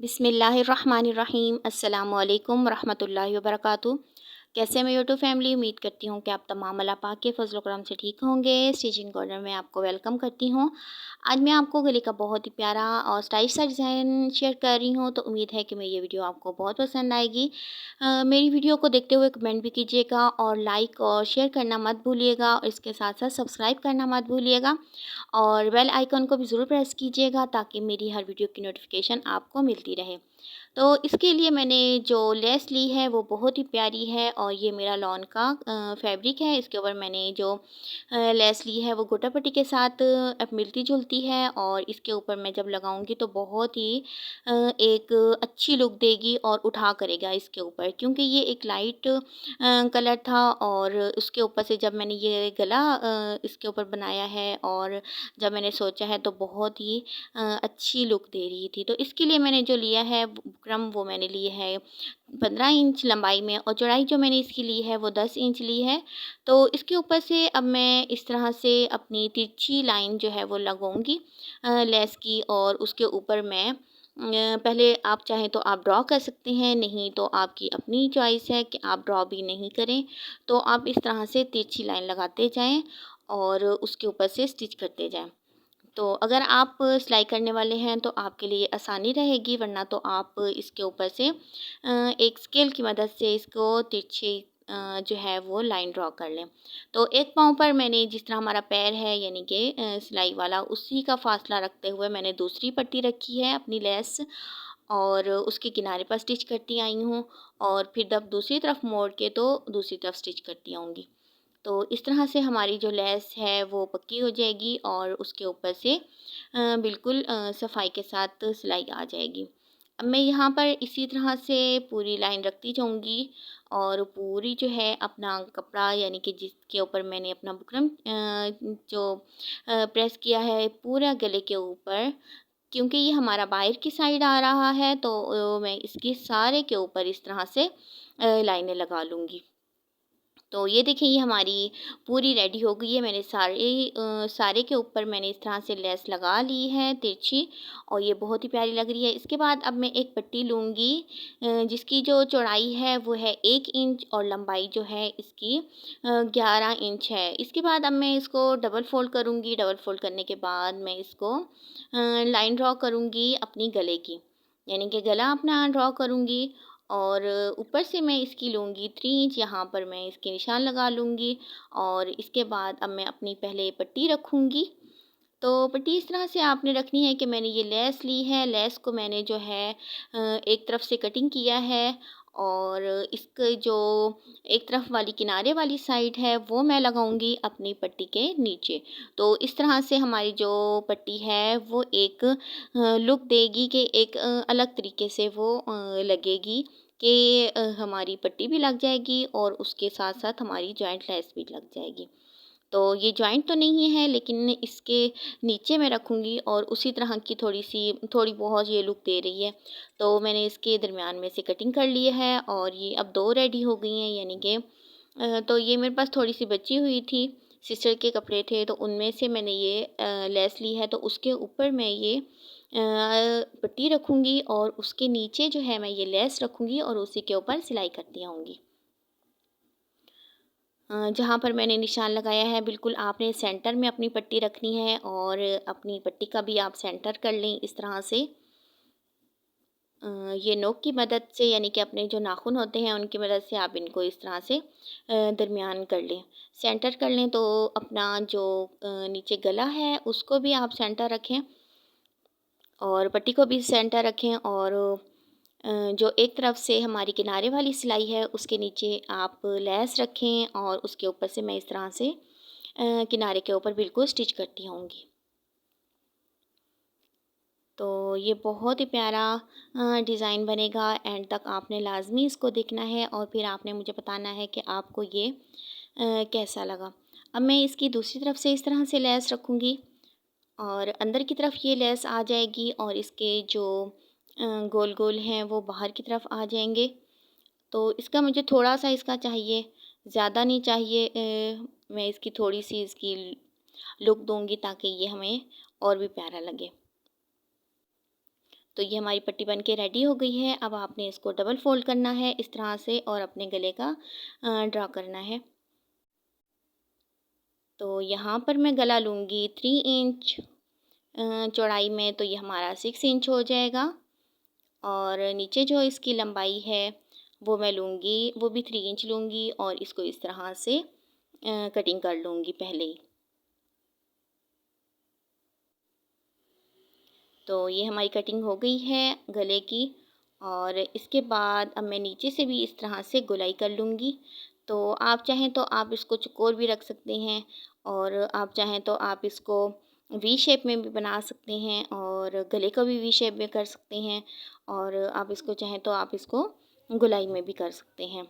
बिस्मिल्लाहिर्रहमानिर्रहीम अस्सलामुअलैकुम रहमतुल्लाहि वबरकातुहू। कैसे मैं यूट्यूब फैमिली, उम्मीद करती हूँ कि आप तमाम अल्लाह पाक के फज़ल व करम से ठीक होंगे। स्टिचिंग कॉर्नर में आपको वेलकम करती हूँ। आज मैं आपको गले का बहुत ही प्यारा और स्टाइलिश सा डिज़ाइन शेयर कर रही हूँ, तो उम्मीद है कि मेरी ये वीडियो आपको बहुत पसंद आएगी। मेरी वीडियो को देखते हुए कमेंट भी कीजिएगा और लाइक और शेयर करना मत भूलिएगा, और इसके साथ साथ सब्सक्राइब करना मत भूलिएगा और बेल आइकन को भी ज़रूर प्रेस कीजिएगा ताकि मेरी हर वीडियो की नोटिफिकेशन आपको मिलती रहे। तो इसके लिए मैंने जो लेस ली है वो बहुत ही प्यारी है, और ये मेरा लॉन का फैब्रिक है। इसके ऊपर मैंने जो लेस ली है वो गोटा पट्टी के साथ अब मिलती जुलती है, और इसके ऊपर मैं जब लगाऊंगी तो बहुत ही एक अच्छी लुक देगी और उठा करेगा इसके ऊपर, क्योंकि ये एक लाइट कलर था। और उसके ऊपर से जब मैंने ये गला इसके ऊपर बनाया है और जब मैंने सोचा है तो बहुत ही अच्छी लुक दे रही थी। तो इसके लिए मैंने जो लिया है बुकरम, वो मैंने लिए है 15 इंच लंबाई में, और चौड़ाई जो मैंने इसकी ली है वो 10 इंच ली है। तो इसके ऊपर से अब मैं इस तरह से अपनी तिरछी लाइन जो है वो लगाऊंगी लेस की, और उसके ऊपर मैं पहले आप चाहें तो आप ड्रॉ कर सकते हैं, नहीं तो आपकी अपनी चॉइस है कि आप ड्रॉ भी नहीं करें। तो आप इस तरह से तिरछी लाइन लगाते जाएं और उसके ऊपर से स्टिच करते जाएं। तो अगर आप सिलाई करने वाले हैं तो आपके लिए आसानी रहेगी, वरना तो आप इसके ऊपर से एक स्केल की मदद से इसको तिरछी जो है वो लाइन ड्रॉ कर लें। तो एक पाँव पर मैंने जिस तरह हमारा पैर है यानी कि सिलाई वाला, उसी का फासला रखते हुए मैंने दूसरी पट्टी रखी है अपनी लेस, और उसके किनारे पर स्टिच करती आई हूँ, और फिर जब दूसरी तरफ मोड़ के तो दूसरी तरफ स्टिच करती आऊँगी। तो इस तरह से हमारी जो लेस है वो पक्की हो जाएगी, और उसके ऊपर से बिल्कुल सफाई के साथ सिलाई आ जाएगी। अब मैं यहाँ पर इसी तरह से पूरी लाइन रखती जाऊँगी, और पूरी जो है अपना कपड़ा यानी कि जिसके ऊपर मैंने अपना बुकरम जो प्रेस किया है पूरा गले के ऊपर, क्योंकि ये हमारा बाहर की साइड आ रहा है, तो मैं इसकी सारे के ऊपर इस तरह से लाइनें लगा लूँगी। तो ये देखिए, ये हमारी पूरी रेडी हो गई है। मैंने सारे के ऊपर मैंने इस तरह से लेस लगा ली है तिरछी, और ये बहुत ही प्यारी लग रही है। इसके बाद अब मैं एक पट्टी लूँगी जिसकी जो चौड़ाई है वो है 1 इंच, और लंबाई जो है इसकी 11 इंच है। इसके बाद अब मैं इसको डबल फ़ोल्ड करूँगी। डबल फ़ोल्ड करने के बाद मैं इसको लाइन ड्रॉ करूँगी अपनी गले की, यानी कि गला अपना ड्रॉ करूँगी, और ऊपर से मैं इसकी लूँगी 3 इंच, यहाँ पर मैं इसके निशान लगा लूँगी। और इसके बाद अब मैं अपनी पहले पट्टी रखूँगी। तो पट्टी इस तरह से आपने रखनी है कि मैंने ये लेस ली है, लेस को मैंने जो है एक तरफ से कटिंग किया है, और इसके जो एक तरफ वाली किनारे वाली साइड है वो मैं लगाऊंगी अपनी पट्टी के नीचे। तो इस तरह से हमारी जो पट्टी है वो एक लुक देगी कि एक अलग तरीके से वो लगेगी कि हमारी पट्टी भी लग जाएगी और उसके साथ साथ हमारी जॉइंट लेस भी लग जाएगी। तो ये जॉइंट तो नहीं है, लेकिन इसके नीचे मैं रखूँगी, और उसी तरह की थोड़ी बहुत ये लुक दे रही है। तो मैंने इसके दरमियान में से कटिंग कर ली है, और ये अब 2 रेडी हो गई हैं, यानी कि तो ये मेरे पास थोड़ी-सी बची हुई थी, सिस्टर के कपड़े थे, तो उनमें से मैंने ये लेस ली है, तो उसके ऊपर मैं ये पट्टी रखूँगी, और उसके नीचे जो है मैं ये लेस रखूँगी, और उसी के ऊपर सिलाई करती आऊँगी। जहाँ पर मैंने निशान लगाया है बिल्कुल आपने सेंटर में अपनी पट्टी रखनी है, और अपनी पट्टी का भी आप सेंटर कर लें इस तरह से। ये नोक की मदद से, यानी कि अपने जो नाखून होते हैं उनकी मदद से आप इनको इस तरह से दरमियान कर लें, सेंटर कर लें। तो अपना जो नीचे गला है उसको भी आप सेंटर रखें, और पट्टी को भी सेंटर रखें, और जो एक तरफ से हमारी किनारे वाली सिलाई है उसके नीचे आप लेस रखें, और उसके ऊपर से मैं इस तरह से किनारे के ऊपर बिल्कुल स्टिच करती होंगी। तो ये बहुत ही प्यारा डिज़ाइन बनेगा। एंड तक आपने लाज़मी इसको देखना है, और फिर आपने मुझे बताना है कि आपको ये कैसा लगा। अब मैं इसकी दूसरी तरफ से इस तरह से लेस रखूँगी, और अंदर की तरफ ये लेस आ जाएगी, और इसके जो गोल गोल हैं वो बाहर की तरफ आ जाएंगे। तो इसका मुझे थोड़ा-सा इसका चाहिए, ज़्यादा नहीं चाहिए। मैं इसकी थोड़ी-सी इसकी लुक दूँगी ताकि ये हमें और भी प्यारा लगे। तो ये हमारी पट्टी बन के रेडी हो गई है। अब आपने इसको डबल फोल्ड करना है इस तरह से और अपने गले का ड्रा करना है। तो यहाँ पर मैं गला लूँगी 3 इंच चौड़ाई में, तो ये हमारा 6 इंच हो जाएगा। और नीचे जो इसकी लंबाई है वो मैं लूँगी, वो भी 3 इंच लूँगी और इसको इस तरह से कटिंग कर लूँगी पहले ही। तो ये हमारी कटिंग हो गई है गले की। और इसके बाद अब मैं नीचे से भी इस तरह से गोलाई कर लूँगी। तो आप चाहें तो आप इसको चौकोर भी रख सकते हैं और आप चाहें तो आप इसको वी शेप में भी बना सकते हैं और गले को भी वी शेप में कर सकते हैं और आप इसको चाहें तो आप इसको गोलाई में भी कर सकते हैं।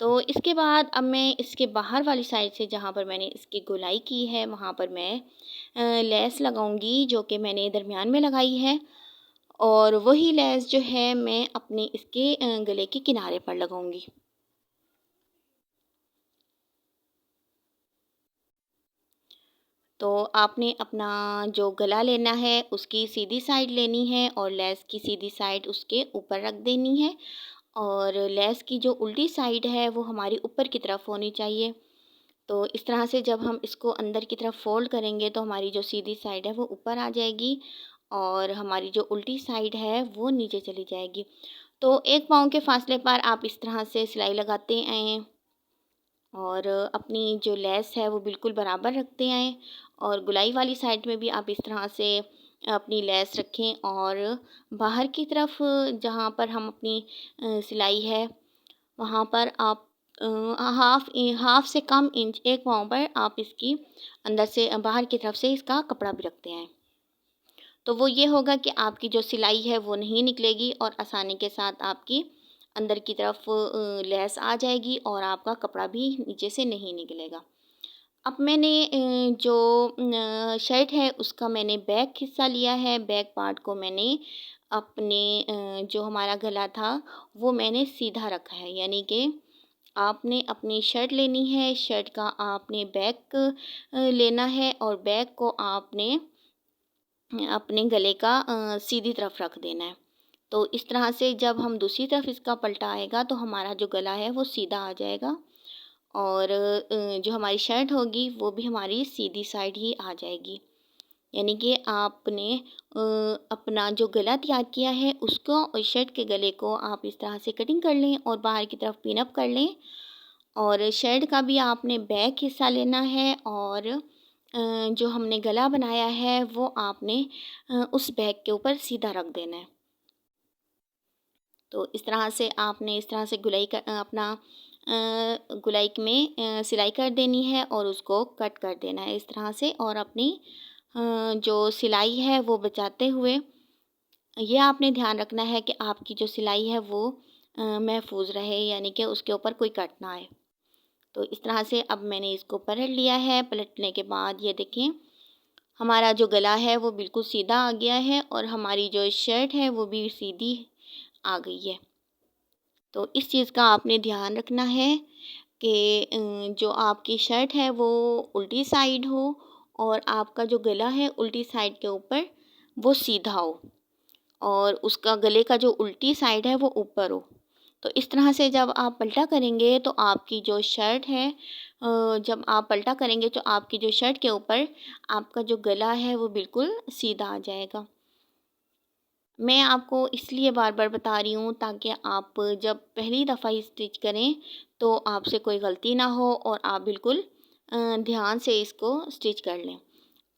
तो इसके बाद अब मैं इसके बाहर वाली साइड से जहाँ पर मैंने इसकी गोलाई की है वहाँ पर मैं लेस लगाऊंगी, जो कि मैंने दरमियान में लगाई है। और वही लेस जो है मैं अपने इसके गले के किनारे पर लगाऊंगी। तो आपने अपना जो गला लेना है उसकी सीधी साइड लेनी है और लेस की सीधी साइड उसके ऊपर रख देनी है और लेस की जो उल्टी साइड है वो हमारी ऊपर की तरफ होनी चाहिए। तो इस तरह से जब हम इसको अंदर की तरफ फ़ोल्ड करेंगे तो हमारी जो सीधी साइड है वो ऊपर आ जाएगी और हमारी जो उल्टी साइड है वो नीचे चली जाएगी। तो एक पाँव के फासले पर आप इस तरह से सिलाई लगाते आएँ और अपनी जो लेस है वो बिल्कुल बराबर रखते आएँ और गुलाई वाली साइड में भी आप इस तरह से अपनी लेस रखें और बाहर की तरफ जहाँ पर हम अपनी सिलाई है वहाँ पर आप हाफ़ से कम इंच, 1 पाँव पर आप इसकी अंदर से बाहर की तरफ से इसका कपड़ा भी रखते हैं। तो वो ये होगा कि आपकी जो सिलाई है वो नहीं निकलेगी और आसानी के साथ आपकी अंदर की तरफ लेस आ जाएगी और आपका कपड़ा भी नीचे से नहीं निकलेगा। अब मैंने जो शर्ट है उसका मैंने बैक हिस्सा लिया है। बैक पार्ट को मैंने अपने जो हमारा गला था वो मैंने सीधा रखा है, यानी कि आपने अपनी शर्ट लेनी है, शर्ट का आपने बैक लेना है और बैक को आपने अपने गले का सीधी तरफ रख देना है। तो इस तरह से जब हम दूसरी तरफ इसका पलटा आएगा तो हमारा जो गला है वो सीधा आ जाएगा और जो हमारी शर्ट होगी वो भी हमारी सीधी साइड ही आ जाएगी। यानी कि आपने अपना जो गला तैयार किया है उसको और शर्ट के गले को आप इस तरह से कटिंग कर लें और बाहर की तरफ पिन अप कर लें। और शर्ट का भी आपने बैक हिस्सा लेना है और जो हमने गला बनाया है वो आपने उस बैक के ऊपर सीधा रख देना है। तो इस तरह से आपने इस तरह से अपना गुलाई में सिलाई कर देनी है और उसको कट कर देना है इस तरह से और अपनी जो सिलाई है वो बचाते हुए ये आपने ध्यान रखना है कि आपकी जो सिलाई है वो महफूज रहे, यानी कि उसके ऊपर कोई कट ना आए। तो इस तरह से अब मैंने इसको पलट लिया है। पलटने के बाद ये देखें हमारा जो गला है वो बिल्कुल सीधा आ गया है और हमारी जो शर्ट है वो भी सीधी आ गई है। तो इस चीज़ का आपने ध्यान रखना है कि जो आपकी शर्ट है वो उल्टी साइड हो और आपका जो गला है उल्टी साइड के ऊपर वो सीधा हो और उसका गले का जो उल्टी साइड है वो ऊपर हो। तो इस तरह से जब आप पलटा करेंगे तो आपकी जो शर्ट है जब आप पलटा करेंगे तो आपकी जो शर्ट के ऊपर आपका जो गला है वो बिल्कुल सीधा आ जाएगा। मैं आपको इसलिए बार बार बता रही हूँ ताकि आप जब पहली दफ़ा स्टिच करें तो आपसे कोई गलती ना हो और आप बिल्कुल ध्यान से इसको स्टिच कर लें।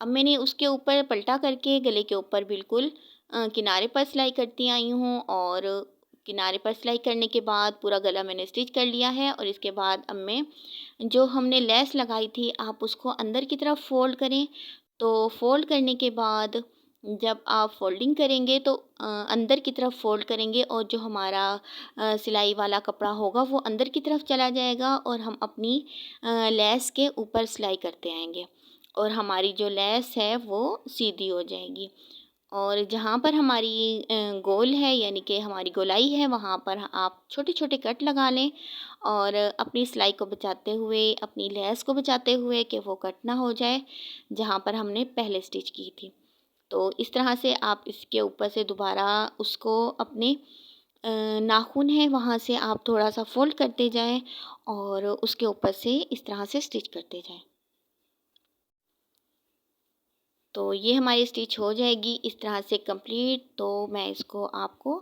अब मैंने उसके ऊपर पलटा करके गले के ऊपर बिल्कुल किनारे पर सिलाई करती आई हूँ और किनारे पर सिलाई करने के बाद पूरा गला मैंने स्टिच कर लिया है। और इसके बाद अब मैं जो हमने लेस लगाई थी आप उसको अंदर की तरफ फ़ोल्ड करें। तो फ़ोल्ड करने के बाद जब आप फ़ोल्डिंग करेंगे तो अंदर की तरफ फ़ोल्ड करेंगे और जो हमारा सिलाई वाला कपड़ा होगा वो अंदर की तरफ चला जाएगा और हम अपनी लेस के ऊपर सिलाई करते आएंगे और हमारी जो लेस है वो सीधी हो जाएगी। और जहाँ पर हमारी गोल है यानी कि हमारी गोलाई है वहाँ पर आप छोटे छोटे कट लगा लें और अपनी सिलाई को बचाते हुए, अपनी लेस को बचाते हुए कि वो कट ना हो जाए जहाँ पर हमने पहले स्टिच की थी। तो इस तरह से आप इसके ऊपर से दोबारा उसको अपने नाखून है वहाँ से आप थोड़ा-सा फ़ोल्ड करते जाएँ और उसके ऊपर से इस तरह से स्टिच करते जाएँ। तो ये हमारी स्टिच हो जाएगी इस तरह से कंप्लीट। तो मैं इसको आपको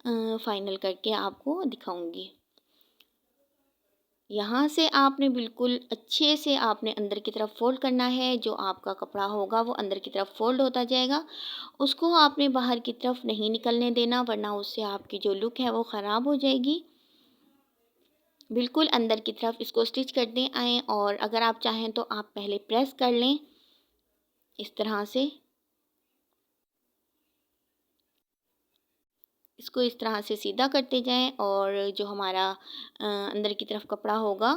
फाइनल करके आपको दिखाऊँगी। यहाँ से आपने बिल्कुल अच्छे से आपने अंदर की तरफ फ़ोल्ड करना है, जो आपका कपड़ा होगा वो अंदर की तरफ फ़ोल्ड होता जाएगा। उसको आपने बाहर की तरफ नहीं निकलने देना, वरना उससे आपकी जो लुक है वो ख़राब हो जाएगी। बिल्कुल अंदर की तरफ इसको स्टिच करते आएँ और अगर आप चाहें तो आप पहले प्रेस कर लें इस तरह से। इसको इस तरह से सीधा करते जाएँ और जो हमारा अंदर की तरफ कपड़ा होगा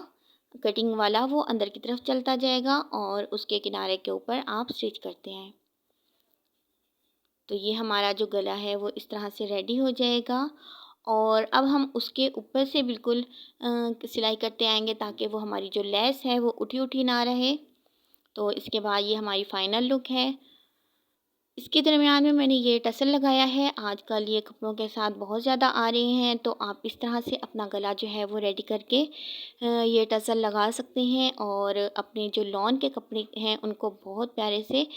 कटिंग वाला वो अंदर की तरफ चलता जाएगा और उसके किनारे के ऊपर आप स्टिच करते हैं। तो ये हमारा जो गला है वो इस तरह से रेडी हो जाएगा और अब हम उसके ऊपर से बिल्कुल सिलाई करते आएँगे ताकि वो हमारी जो लेस है वो उठी-उठी ना रहे। तो इसके बाद ये हमारी फ़ाइनल लुक है। इसके दरमियान में मैंने ये टसल लगाया है। आजकल ये कपड़ों के साथ बहुत ज़्यादा आ रहे हैं, तो आप इस तरह से अपना गला जो है वो रेडी करके ये टसल लगा सकते हैं और अपने जो लॉन के कपड़े हैं उनको बहुत प्यारे से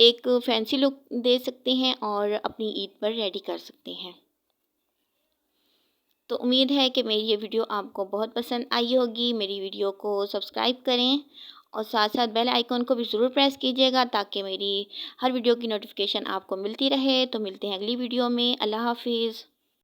एक फैंसी लुक दे सकते हैं और अपनी ईद पर रेडी कर सकते हैं। तो उम्मीद है कि मेरी ये वीडियो आपको बहुत पसंद आई होगी। मेरी वीडियो को सब्सक्राइब करें और साथ-साथ बेल आइकन को भी ज़रूर प्रेस कीजिएगा ताकि मेरी हर वीडियो की नोटिफ़िकेशन आपको मिलती रहे। तो मिलते हैं अगली वीडियो में। अल्लाह हाफ़िज़।